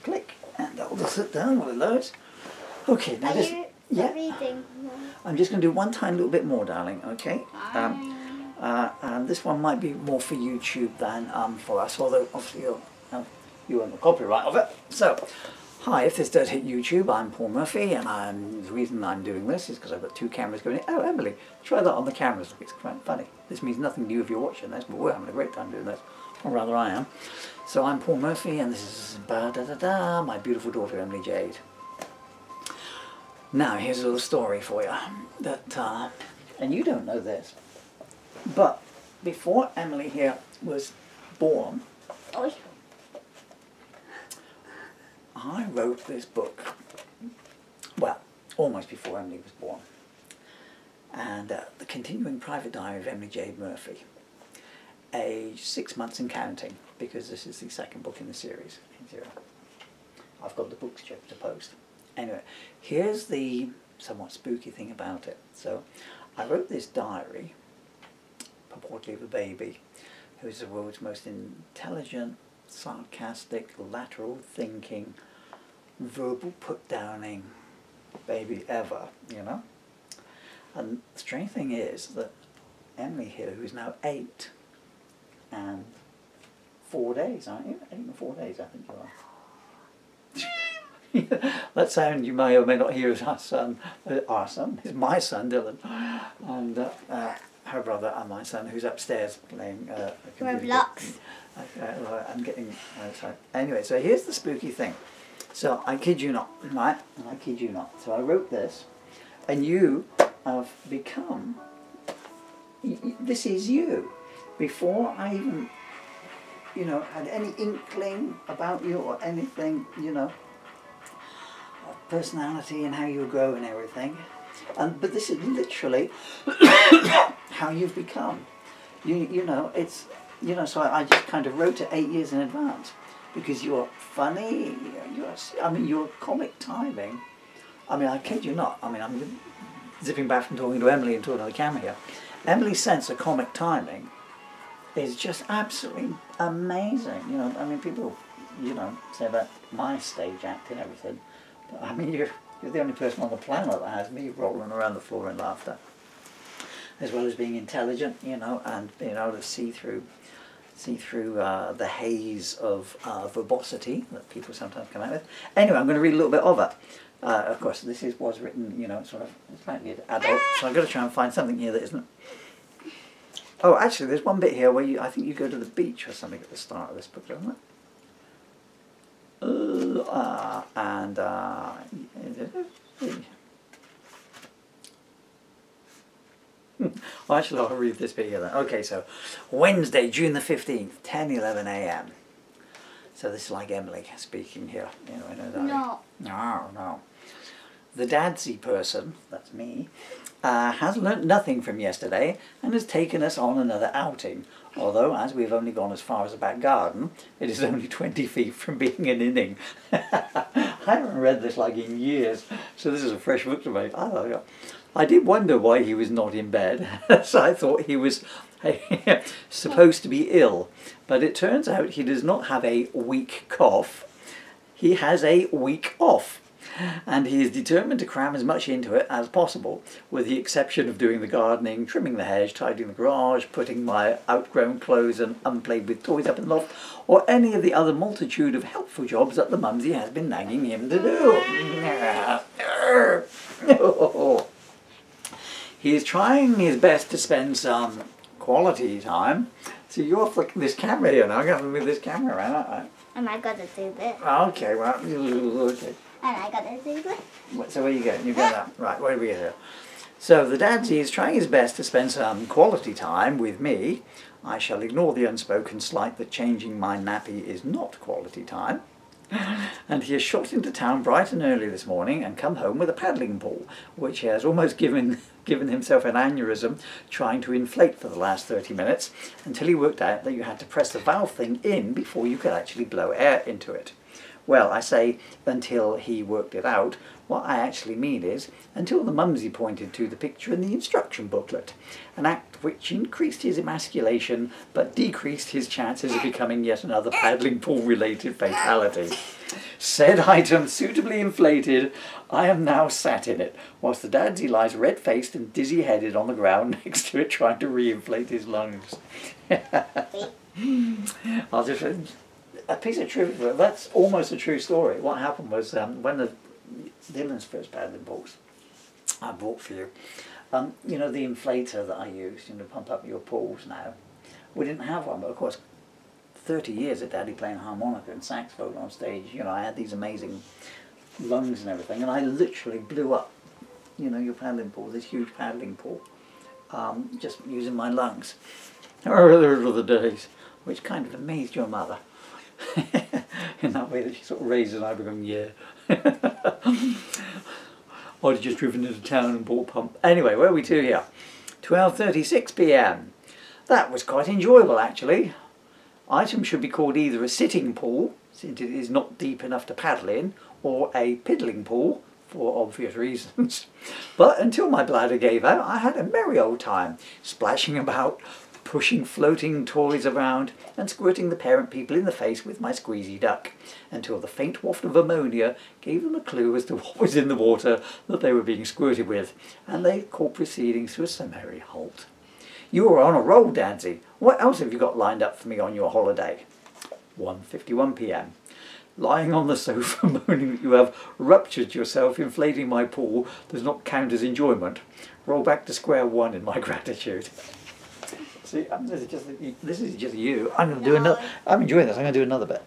click, and I'll just sit down while it loads. Okay, now this, yeah, reading? I'm just going to do one tiny little bit more, darling, okay? And this one might be more for YouTube than for us, although obviously you own the copyright of it. So, hi, if this does hit YouTube, I'm Paul Murphy, and the reason I'm doing this is because I've got two cameras going in. Oh, Emily, try that on the cameras, it's quite funny. This means nothing to you if you're watching this, but we're having a great time doing this, or rather I am. So I'm Paul Murphy, and this is my beautiful daughter, Emily Jade. Now, here's a little story for you, that, and you don't know this, but before Emily here was born, I wrote this book, well, almost before Emily was born, and the continuing private diary of Emily Jade Murphy, age 6 months and counting, because this is the second book in the series. I've got the books yet to post. Anyway, here's the somewhat spooky thing about it. So, I wrote this diary, purportedly of a baby, who is the world's most intelligent, sarcastic, lateral thinking, verbal put-downing baby ever, you know? And the strange thing is that Emily here, who is now 8 and 4 days, aren't you? 8 and 4 days, I think you are. That sound you may or may not hear is our son, is my son Dylan, and her brother and my son, who's upstairs playing a computer game. I'm getting outside. Anyway, so here's the spooky thing. So I kid you not, right? I kid you not. So I wrote this, and you have become. This is you. Before I even, you know, had any inkling about you or anything, you know, of personality and how you grow and everything. But this is literally how you've become. You know, it's, you know, so I just kind of wrote it 8 years in advance, because you're funny, you're comic timing. I mean, I kid you not. I mean, I'm zipping back from talking to Emily and talking to the camera here. Emily's sense of comic timing is just absolutely amazing. You know, I mean, people, you know, say about my stage acting and everything, but I mean, you're the only person on the planet that has me rolling around the floor in laughter, as well as being intelligent, you know, and being able to see through the haze of verbosity that people sometimes come out with. Anyway, I'm going to read a little bit of it. Of course, this was written, you know, sort of slightly adult, so I've got to try and find something here that isn't. Oh, actually, there's one bit here where I think you go to the beach or something at the start of this book, doesn't it? Well, actually, I'll read this bit here then. Okay, so Wednesday, June the 15th, 10:11 a.m. So this is like Emily speaking here, you know, in her diary. No. The dadsy person, that's me, has learnt nothing from yesterday and has taken us on another outing. Although, as we've only gone as far as the back garden, it is only 20 feet from being an inning. I haven't read this like in years, so this is a fresh book to me. I did wonder why he was not in bed, so I thought he was supposed to be ill. But it turns out he does not have a weak cough, he has a week off. And he is determined to cram as much into it as possible, with the exception of doing the gardening, trimming the hedge, tidying the garage, putting my outgrown clothes and unplayed with toys up in the loft, or any of the other multitude of helpful jobs that the Mumsy has been nagging him to do. He is trying his best to spend some quality time. So you're flicking this camera here now. I'm going to move this camera around, aren't I? And I got to do this. Okay, well, okay. And I got to do this. So where are you going? You're going up. Right, where do we get here? So the dadsy is trying his best to spend some quality time with me. I shall ignore the unspoken slight that changing my nappy is not quality time. And he has shot into town bright and early this morning and come home with a paddling pool, which he has almost given himself an aneurysm trying to inflate for the last 30 minutes, until he worked out that you had to press the valve thing in before you could actually blow air into it. Well, I say until he worked it out. What I actually mean is until the Mumsy pointed to the picture in the instruction booklet, an act which increased his emasculation but decreased his chances of becoming yet another paddling pool related fatality. Said item suitably inflated, I am now sat in it, whilst the Dadsy lies red-faced and dizzy-headed on the ground next to it, trying to re-inflate his lungs. I'll just... A piece of trivia, that's almost a true story. What happened was, when Dylan's first paddling balls, I bought for you, you know, the inflator that I use, you know, to pump up your pools now, we didn't have one, but of course, 30 years of Daddy playing harmonica and saxophone on stage, you know, I had these amazing lungs and everything, and I literally blew up, you know, your paddling pool, this huge paddling pool, just using my lungs. Those were the days, which kind of amazed your mother. In that way that she sort of raised an eyebrow going, yeah. I'd just driven into town and bought a pump. Anyway, where are we to here? 12:36 p.m. That was quite enjoyable actually. Item should be called either a sitting pool, since it is not deep enough to paddle in, or a piddling pool, for obvious reasons. But until my bladder gave out, I had a merry old time, splashing about, pushing floating toys around, and squirting the parent people in the face with my squeezy duck, until the faint waft of ammonia gave them a clue as to what was in the water that they were being squirted with, and they called proceedings to a summary halt. You are on a roll, Dadsy. What else have you got lined up for me on your holiday? 1:51 p.m. Lying on the sofa moaning that you have ruptured yourself inflating my pool does not count as enjoyment. Roll back to square one in my gratitude. See, this is just you. I'm going to do another. I'm enjoying this. I'm going to do another bit.